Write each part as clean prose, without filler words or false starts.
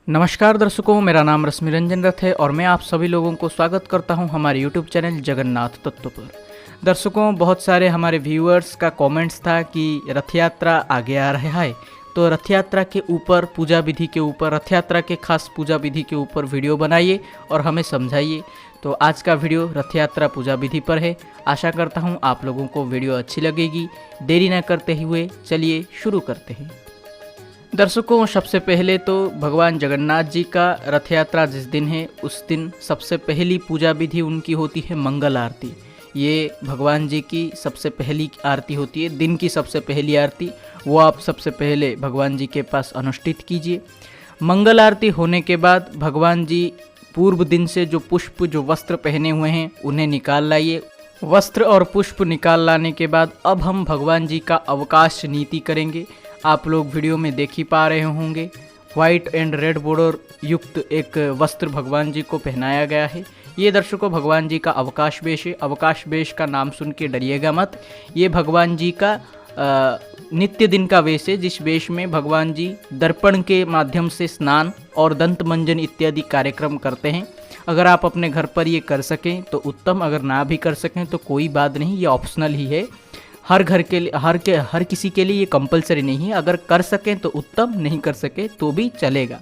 नमस्कार दर्शकों, मेरा नाम रश्मि रंजन रथ है और मैं आप सभी लोगों को स्वागत करता हूं हमारे YouTube चैनल जगन्नाथ तत्व पर। दर्शकों, बहुत सारे हमारे व्यूअर्स का कमेंट्स था कि रथ यात्रा आगे आ रहा है, तो रथ यात्रा के ऊपर पूजा विधि के ऊपर, रथ यात्रा के खास पूजा विधि के ऊपर वीडियो बनाइए और हमें समझाइए। तो आज का वीडियो रथ यात्रा पूजा विधि पर है। आशा करता हूँ आप लोगों को वीडियो अच्छी लगेगी। देरी न करते हुए चलिए शुरू करते हैं। दर्शकों, सबसे पहले तो भगवान जगन्नाथ जी का रथ यात्रा जिस दिन है उस दिन सबसे पहली पूजा विधि उनकी होती है मंगल आरती। ये भगवान जी की सबसे पहली आरती होती है, दिन की सबसे पहली आरती। वो आप सबसे पहले भगवान जी के पास अनुष्ठित कीजिए। मंगल आरती होने के बाद भगवान जी पूर्व दिन से जो पुष्प, जो वस्त्र पहने हुए हैं उन्हें निकाल लाइए। वस्त्र और पुष्प निकाल लाने के बाद अब हम भगवान जी का अवकाश नीति करेंगे। आप लोग वीडियो में देख ही पा रहे होंगे, वाइट एंड रेड बॉर्डर युक्त एक वस्त्र भगवान जी को पहनाया गया है। ये दर्शकों भगवान जी का अवकाश वेश है। अवकाश वेश का नाम सुन के डरिएगा मत। ये भगवान जी का नित्य दिन का वेश है, जिस वेश में भगवान जी दर्पण के माध्यम से स्नान और दंत मंजन इत्यादि कार्यक्रम करते हैं। अगर आप अपने घर पर ये कर सकें तो उत्तम, अगर ना भी कर सकें तो कोई बात नहीं, ये ऑप्शनल ही है। हर घर के लिए, हर किसी के लिए ये कंपलसरी नहीं है। अगर कर सकें तो उत्तम, नहीं कर सके तो भी चलेगा।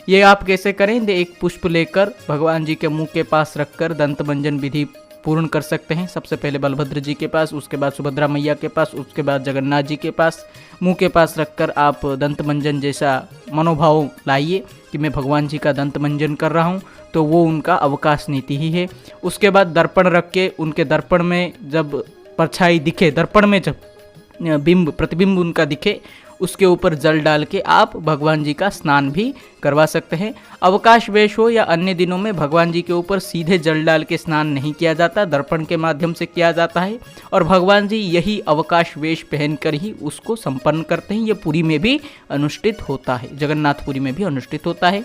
ये आप कैसे करें? एक पुष्प लेकर भगवान जी के मुंह के पास रखकर दंत मंजन विधि पूर्ण कर सकते हैं। सबसे पहले बलभद्र जी के पास, उसके बाद सुभद्रा मैया के पास, उसके बाद जगन्नाथ जी के पास मुंह के पास रखकर आप दंत मंजन जैसा मनोभाव लाइए कि मैं भगवान जी का दंत मंजन कर रहा हूँ। तो वो उनका अवकाश नीति ही है। उसके बाद दर्पण रख के उनके दर्पण में जब परछाई दिखे, दर्पण में जब प्रतिबिंब उनका दिखे, उसके ऊपर जल डाल के आप भगवान जी का स्नान भी करवा सकते हैं। अवकाश वेश हो या अन्य दिनों में भगवान जी के ऊपर सीधे जल डाल के स्नान नहीं किया जाता, दर्पण के माध्यम से किया जाता है। और भगवान जी यही अवकाश वेश पहनकर ही उसको संपन्न करते हैं। ये पुरी में भी अनुष्ठित होता है, जगन्नाथपुरी में भी अनुष्ठित होता है।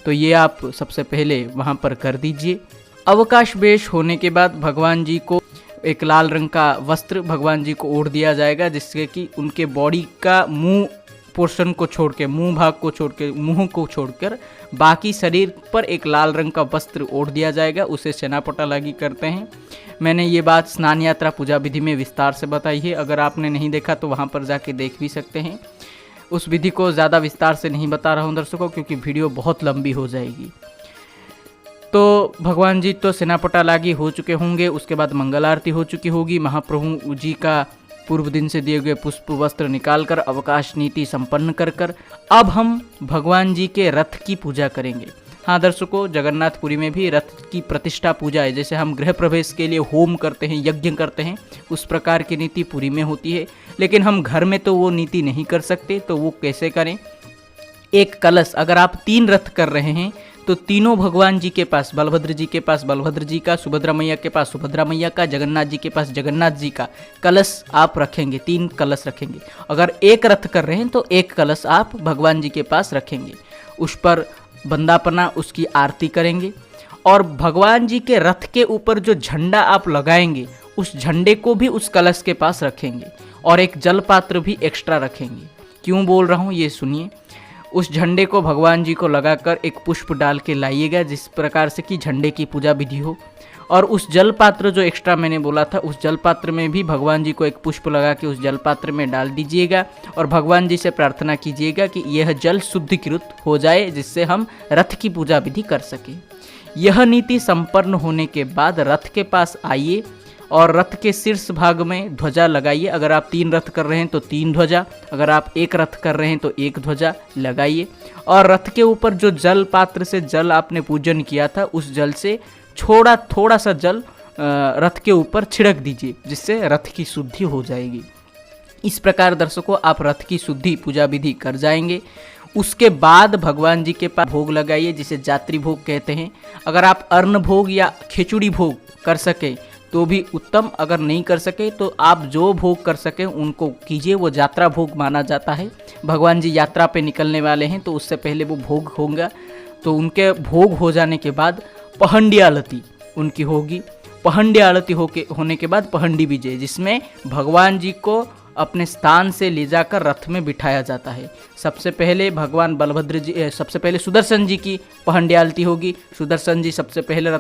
तो ये आप सबसे पहले वहाँ पर कर दीजिए। अवकाश वेश होने के बाद भगवान जी को एक लाल रंग का वस्त्र भगवान जी को ओढ़ दिया जाएगा, जिससे कि उनके बॉडी का मुंह पोर्शन को छोड़ के, मुंह भाग को छोड़ के, मुंह को छोड़कर बाकी शरीर पर एक लाल रंग का वस्त्र ओढ़ दिया जाएगा। उसे सेनापटा लागी करते हैं। मैंने ये बात स्नान यात्रा पूजा विधि में विस्तार से बताई है। अगर आपने नहीं देखा तो वहाँ पर जाके देख भी सकते हैं। उस विधि को ज़्यादा विस्तार से नहीं बता रहा हूँ दर्शकों, क्योंकि वीडियो बहुत लंबी हो जाएगी। तो भगवान जी तो सेनापटा लागी हो चुके होंगे। उसके बाद मंगल आरती हो चुकी होगी। महाप्रभु जी का पूर्व दिन से दिए गए पुष्प वस्त्र निकालकर अवकाश नीति संपन्न कर अब हम भगवान जी के रथ की पूजा करेंगे। हाँ दर्शकों, जगन्नाथपुरी में भी रथ की प्रतिष्ठा पूजा है। जैसे हम गृह प्रवेश के लिए होम करते हैं, यज्ञ करते हैं, उस प्रकार की नीति पुरी में होती है। लेकिन हम घर में तो वो नीति नहीं कर सकते। तो वो कैसे करें? एक कलश, अगर आप 3 रथ कर रहे हैं तो तीनों भगवान जी के पास, बलभद्र जी के पास बलभद्र जी का, सुभद्रा मैया के पास सुभद्रा मैया का, जगन्नाथ जी के पास जगन्नाथ जी का कलश आप रखेंगे। 3 कलश रखेंगे। अगर एक रथ कर रहे हैं तो एक कलश आप भगवान जी के पास रखेंगे। उस पर बंदापना, उसकी आरती करेंगे। और भगवान जी के रथ के ऊपर जो झंडा आप लगाएंगे, उस झंडे को भी उस कलश के पास रखेंगे। और एक जल पात्र भी एक्स्ट्रा रखेंगे। क्यों बोल रहा हूँ ये सुनिए। उस झंडे को भगवान जी को लगाकर एक पुष्प डाल के लाइएगा, जिस प्रकार से कि झंडे की पूजा विधि हो। और उस जल पात्र जो एक्स्ट्रा मैंने बोला था, उस जल पात्र में भी भगवान जी को एक पुष्प लगा के उस जल पात्र में डाल दीजिएगा। और भगवान जी से प्रार्थना कीजिएगा कि यह जल शुद्धिकृत हो जाए, जिससे हम रथ की पूजा विधि कर सकें। यह नीति संपन्न होने के बाद रथ के पास आइए और रथ के शीर्ष भाग में ध्वजा लगाइए। अगर आप 3 रथ कर रहे हैं तो 3 ध्वजा, अगर आप 1 रथ कर रहे हैं तो 1 ध्वजा लगाइए। और रथ के ऊपर जो जल पात्र से जल आपने पूजन किया था, उस जल से थोड़ा सा जल रथ के ऊपर छिड़क दीजिए, जिससे रथ की शुद्धि हो जाएगी। इस प्रकार दर्शकों आप रथ की शुद्धि पूजा विधि कर जाएंगे। उसके बाद भगवान जी के पास भोग लगाइए, जिसे जात्री भोग कहते हैं। अगर आप अन्न भोग या खिचड़ी भोग कर सके तो भी उत्तम, अगर नहीं कर सके तो आप जो भोग कर सके उनको कीजिए। वो यात्रा भोग माना जाता है। भगवान जी यात्रा पे निकलने वाले हैं तो उससे पहले वो भोग होगा। तो उनके भोग हो जाने के बाद पहंडी आरती उनकी होगी। पहंडी आरती होने के बाद पहंडी विजय, जिसमें भगवान जी को अपने स्थान से ले जाकर रथ में बिठाया जाता है। सबसे पहले भगवान बलभद्र जी, सबसे पहले सुदर्शन जी की पहंडी आरती होगी। सुदर्शन जी सबसे पहले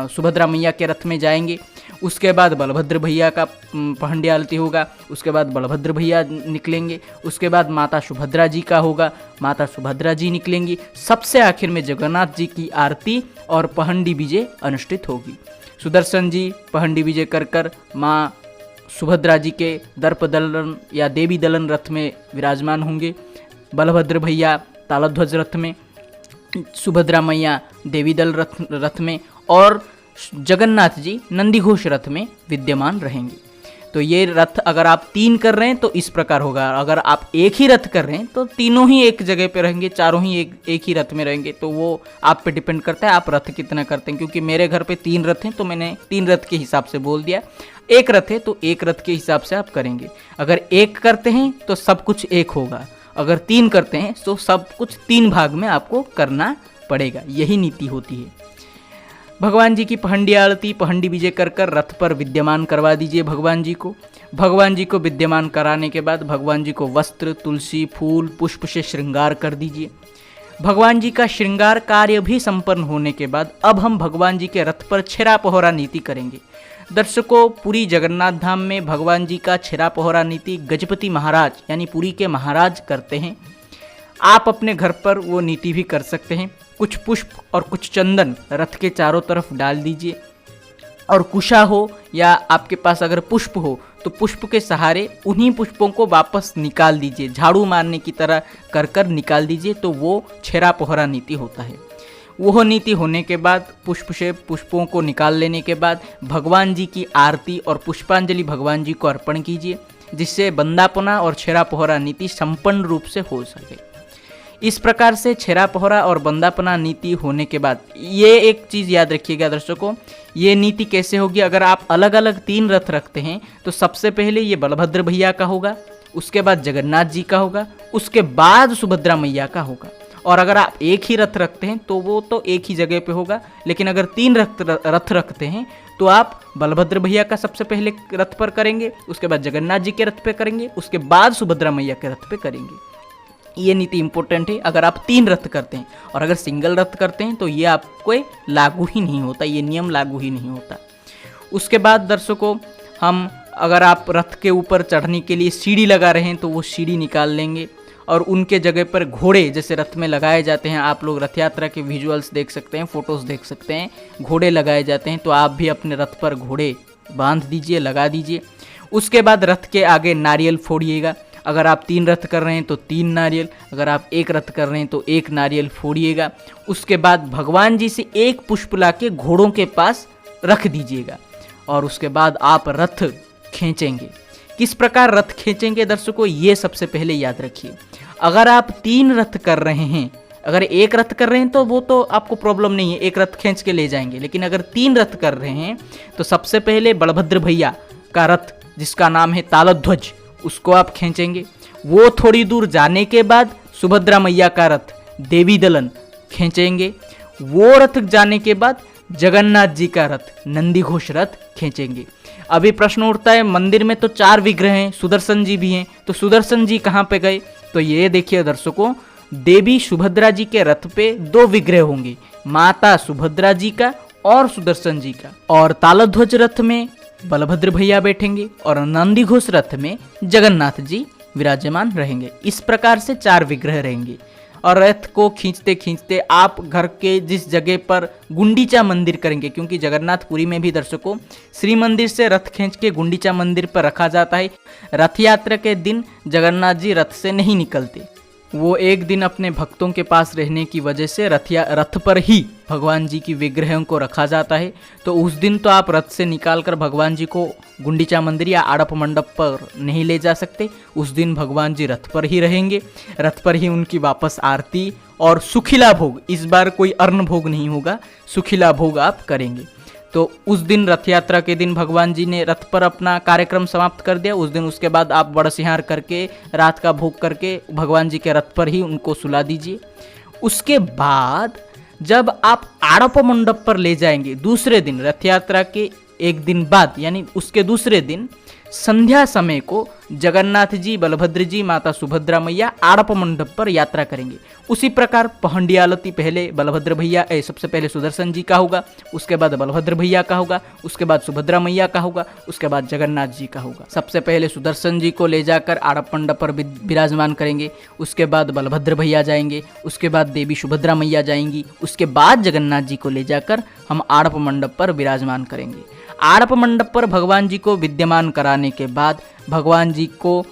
सुभद्रा मैया के रथ में जाएंगे। उसके बाद बलभद्र भैया का पहंडी आरती होगा। उसके बाद बलभद्र भैया निकलेंगे। उसके बाद माता सुभद्रा जी का होगा, माता सुभद्रा जी निकलेंगी। सबसे आखिर में जगन्नाथ जी की आरती और पहंडी विजय अनुष्ठित होगी। सुदर्शन जी पहंडी विजय कर माँ सुभद्रा जी के दर्प दलन या देवी दलन रथ में विराजमान होंगे। बलभद्र भैया तालध्वज रथ में, सुभद्रा मैया देवी दल रथ में और जगन्नाथ जी नंदीघोष रथ में विद्यमान रहेंगे। तो ये रथ अगर आप 3 कर रहे हैं तो इस प्रकार होगा। अगर आप एक ही रथ कर रहे हैं तो तीनों ही एक जगह पे रहेंगे, चारों ही एक ही रथ में रहेंगे। तो वो आप पे डिपेंड करता है आप रथ कितना करते हैं। क्योंकि मेरे घर पे 3 रथ हैं तो मैंने 3 रथ के हिसाब से बोल दिया। एक रथ है तो एक रथ के हिसाब से आप करेंगे। अगर एक करते हैं तो सब कुछ एक होगा, अगर 3 करते हैं तो सब कुछ 3 भाग में आपको करना पड़ेगा। यही नीति होती है। भगवान जी की पहंडी आरती पहंडी विजय कर रथ पर विद्यमान करवा दीजिए भगवान जी को। भगवान जी को विद्यमान कराने के बाद भगवान जी को वस्त्र, तुलसी, फूल, पुष्प से श्रृंगार कर दीजिए। भगवान जी का श्रृंगार कार्य भी संपन्न होने के बाद अब हम भगवान जी के रथ पर छेरा पहरा नीति करेंगे। दर्शकों, पुरी जगन्नाथ धाम में भगवान जी का छेरा पहरा नीति गजपति महाराज यानी पुरी के महाराज करते हैं। आप अपने घर पर वो नीति भी कर सकते हैं। कुछ पुष्प और कुछ चंदन रथ के चारों तरफ डाल दीजिए और कुशा हो या आपके पास अगर पुष्प हो तो पुष्प के सहारे उन्हीं पुष्पों को वापस निकाल दीजिए, झाड़ू मारने की तरह कर निकाल दीजिए। तो वो छेरा पोहरा नीति होता है। वह नीति होने के बाद पुष्प से पुष्पों को निकाल लेने के बाद भगवान जी की आरती और पुष्पांजलि भगवान जी को अर्पण कीजिए, जिससे बंदापना और छेरा पोहरा नीति संपन्न रूप से हो सके। इस प्रकार से छेरा पोहरा और बंदापना नीति होने के बाद ये एक चीज़ याद रखिएगा दर्शकों, ये नीति कैसे होगी। अगर आप अलग अलग 3 रथ रखते हैं तो सबसे पहले ये बलभद्र भैया का होगा, उसके बाद जगन्नाथ जी का होगा, उसके बाद सुभद्रा मैया का होगा। और अगर आप एक ही रथ रखते हैं तो वो तो एक ही जगह पे होगा, लेकिन अगर 3 रथ रखते हैं तो आप बलभद्र भैया का सबसे पहले रथ पर करेंगे, उसके बाद जगन्नाथ जी के रथ पे करेंगे, उसके बाद सुभद्रा मैया के रथ पे करेंगे। ये नीति इंपॉर्टेंट है अगर आप 3 रथ करते हैं। और अगर सिंगल रथ करते हैं तो ये आपको लागू ही नहीं होता, ये नियम लागू ही नहीं होता। उसके बाद दर्शकों, हम अगर आप रथ के ऊपर चढ़ने के लिए सीढ़ी लगा रहे हैं तो वो सीढ़ी निकाल लेंगे और उनके जगह पर घोड़े जैसे रथ में लगाए जाते हैं, आप लोग रथ यात्रा के विजुअल्स देख सकते हैं, फोटोज़ देख सकते हैं, घोड़े लगाए जाते हैं। तो आप भी अपने रथ पर घोड़े बांध दीजिए, लगा दीजिए। उसके बाद रथ के आगे नारियल फोड़िएगा। अगर आप 3 रथ कर रहे हैं तो 3 नारियल, अगर आप 1 रथ कर रहे हैं तो 1 नारियल फोड़िएगा। उसके बाद भगवान जी से 1 पुष्प लाके घोड़ों के पास रख दीजिएगा और उसके बाद आप रथ खींचेंगे। किस प्रकार रथ खींचेंगे दर्शकों, ये सबसे पहले याद रखिए। अगर आप 3 रथ कर रहे हैं, अगर 1 रथ कर रहे हैं तो वो तो आपको प्रॉब्लम नहीं है, 1 रथ खींच के ले जाएंगे। लेकिन अगर 3 रथ कर रहे हैं तो सबसे पहले बलभद्र भैया का रथ जिसका नाम है तालध्वज, उसको आप खींचेंगे। वो थोड़ी दूर जाने के बाद सुभद्रा मैया का रथ देवी दलन खींचेंगे। वो रथ जाने के बाद जगन्नाथ जी का रथ नंदीघोष रथ खींचेंगे। अभी प्रश्न उठता है, मंदिर में तो 4 विग्रह हैं, सुदर्शन जी भी हैं, तो सुदर्शन जी कहाँ पे गए। तो ये देखिए दर्शकों, देवी सुभद्रा जी के रथ पे 2 विग्रह होंगे, माता सुभद्रा जी का और सुदर्शन जी का। और तालध्वज रथ में बलभद्र भैया बैठेंगे और नंदीघोष रथ में जगन्नाथ जी विराजमान रहेंगे। इस प्रकार से 4 विग्रह रहेंगे और रथ को खींचते खींचते आप घर के जिस जगह पर गुंडीचा मंदिर करेंगे, क्योंकि जगन्नाथपुरी में भी दर्शकों श्री मंदिर से रथ खींच के गुंडीचा मंदिर पर रखा जाता है। रथ यात्रा के दिन जगन्नाथ जी रथ से नहीं निकलते, वो एक दिन अपने भक्तों के पास रहने की वजह से रथ पर ही भगवान जी की विग्रहों को रखा जाता है। तो उस दिन तो आप रथ से निकालकर भगवान जी को गुंडीचा मंदिर या आड़प मंडप पर नहीं ले जा सकते। उस दिन भगवान जी रथ पर ही रहेंगे, रथ पर ही उनकी वापस आरती और सुखिला भोग, इस बार कोई अन्न भोग नहीं होगा, सुखिला भोग आप करेंगे। तो उस दिन रथ यात्रा के दिन भगवान जी ने रथ पर अपना कार्यक्रम समाप्त कर दिया। उस दिन उसके बाद आप बड़सिहार करके रात का भोग करके भगवान जी के रथ पर ही उनको सुला दीजिए। उसके बाद जब आप आड़प मंडप पर ले जाएंगे, दूसरे दिन रथ यात्रा के 1 दिन बाद यानी उसके दूसरे दिन संध्या समय को जगन्नाथ जी, बलभद्र जी, माता सुभद्रा मैया आड़प मंडप पर यात्रा करेंगे। उसी प्रकार पहंडियालती पहले बलभद्र भैया सबसे पहले सुदर्शन जी का होगा, उसके बाद बलभद्र भैया का होगा, उसके बाद सुभद्रा मैया का होगा, उसके बाद जगन्नाथ जी का होगा। सबसे पहले सुदर्शन जी को ले जाकर आड़प मंडप पर विराजमान करेंगे, उसके बाद बलभद्र भैया जाएंगे, उसके बाद देवी सुभद्रा मैया जाएंगी, उसके बाद जगन्नाथ जी को ले जाकर हम आड़प मंडप पर विराजमान करेंगे। आड़प मंडप पर भगवान जी को विद्यमान कराने के बाद भगवान जी को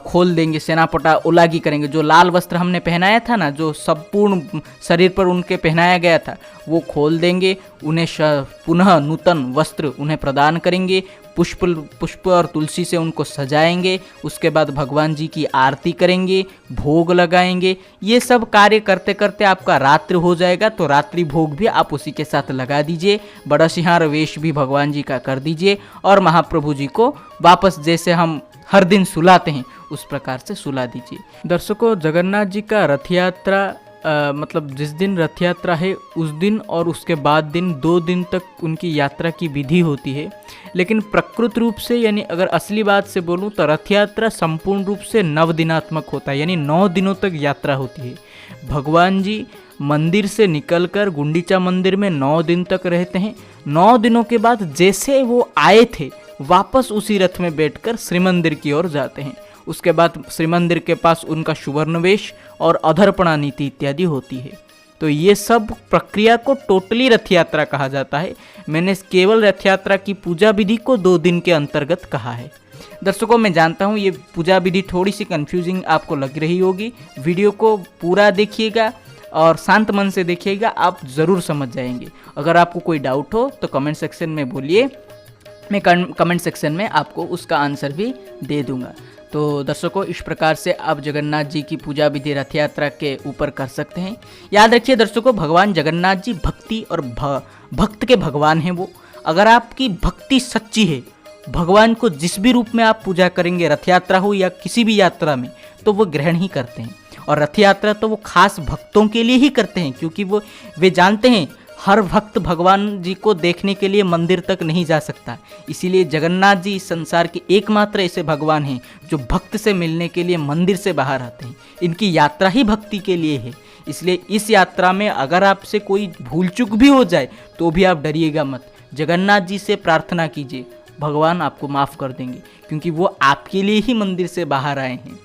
खोल देंगे, सेनापटा उलागी करेंगे। जो लाल वस्त्र हमने पहनाया था ना, जो संपूर्ण शरीर पर उनके पहनाया गया था, वो खोल देंगे। उन्हें पुनः नूतन वस्त्र उन्हें प्रदान करेंगे, पुष्प और तुलसी से उनको सजाएंगे। उसके बाद भगवान जी की आरती करेंगे, भोग लगाएंगे। ये सब कार्य करते करते आपका रात्रि हो जाएगा, तो रात्रि भोग भी आप उसी के साथ लगा दीजिए। बड़ा सिंहार वेश भी भगवान जी का कर दीजिए और महाप्रभु जी को वापस जैसे हम हर दिन सुलाते हैं उस प्रकार से सुला दीजिए। दर्शकों, जगन्नाथ जी का रथ यात्रा मतलब जिस दिन रथ यात्रा है उस दिन और उसके बाद दिन 2 दिन तक उनकी यात्रा की विधि होती है। लेकिन प्रकृत रूप से यानी अगर असली बात से बोलूँ तो रथ यात्रा संपूर्ण रूप से 9 दिनात्मक होता है, यानी 9 दिनों तक यात्रा होती है। भगवान जी मंदिर से निकलकर गुंडीचा मंदिर में 9 दिन तक रहते हैं। 9 दिनों के बाद जैसे वो आए थे वापस उसी रथ में बैठकर श्रीमंदिर की ओर जाते हैं। उसके बाद श्रीमंदिर के पास उनका सुवर्णवेश और अधर्पणा नीति इत्यादि होती है। तो ये सब प्रक्रिया को टोटली रथ यात्रा कहा जाता है। मैंने केवल रथ यात्रा की पूजा विधि को 2 दिन के अंतर्गत कहा है। दर्शकों, मैं जानता हूँ ये पूजा विधि थोड़ी सी कंफ्यूजिंग आपको लग रही होगी। वीडियो को पूरा देखिएगा और शांत मन से देखिएगा, आप ज़रूर समझ जाएंगे। अगर आपको कोई डाउट हो तो कमेंट सेक्शन में बोलिए, मैं कमेंट सेक्शन में आपको उसका आंसर भी दे दूंगा। तो दर्शकों, इस प्रकार से आप जगन्नाथ जी की पूजा विधि रथ यात्रा के ऊपर कर सकते हैं। याद रखिए दर्शकों, भगवान जगन्नाथ जी भक्ति और भक्त के भगवान हैं। वो अगर आपकी भक्ति सच्ची है, भगवान को जिस भी रूप में आप पूजा करेंगे, रथ यात्रा हो या किसी भी यात्रा में, तो वो ग्रहण ही करते हैं। और रथ यात्रा तो वो खास भक्तों के लिए ही करते हैं, क्योंकि वे जानते हैं हर भक्त भगवान जी को देखने के लिए मंदिर तक नहीं जा सकता। इसीलिए जगन्नाथ जी इस संसार के एकमात्र ऐसे भगवान हैं जो भक्त से मिलने के लिए मंदिर से बाहर आते हैं। इनकी यात्रा ही भक्ति के लिए है। इसलिए इस यात्रा में अगर आपसे कोई भूल चूक भी हो जाए तो भी आप डरिएगा मत। जगन्नाथ जी से प्रार्थना कीजिए, भगवान आपको माफ़ कर देंगे, क्योंकि वो आपके लिए ही मंदिर से बाहर आए हैं।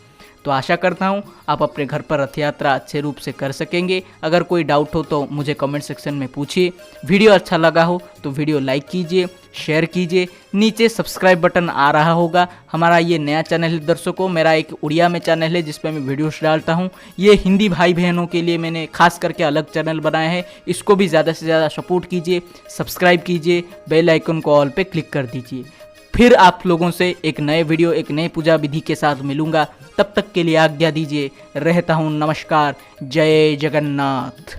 तो आशा करता हूँ आप अपने घर पर रथ यात्रा अच्छे रूप से कर सकेंगे। अगर कोई डाउट हो तो मुझे कमेंट सेक्शन में पूछिए। वीडियो अच्छा लगा हो तो वीडियो लाइक कीजिए, शेयर कीजिए। नीचे सब्सक्राइब बटन आ रहा होगा। हमारा ये नया चैनल है दर्शकों, मेरा एक उड़िया में चैनल है जिस पर मैं वीडियोस डालता हूँ। ये हिंदी भाई बहनों के लिए मैंने खास करके अलग चैनल बनाया है। इसको भी ज़्यादा से ज़्यादा सपोर्ट कीजिए, सब्सक्राइब कीजिए, बेल आइकन को ऑल पे क्लिक कर दीजिए। फिर आप लोगों से एक नए वीडियो, एक नए पूजा विधि के साथ मिलूंगा। तब तक के लिए आज्ञा दीजिए। रहता हूँ। नमस्कार। जय जगन्नाथ।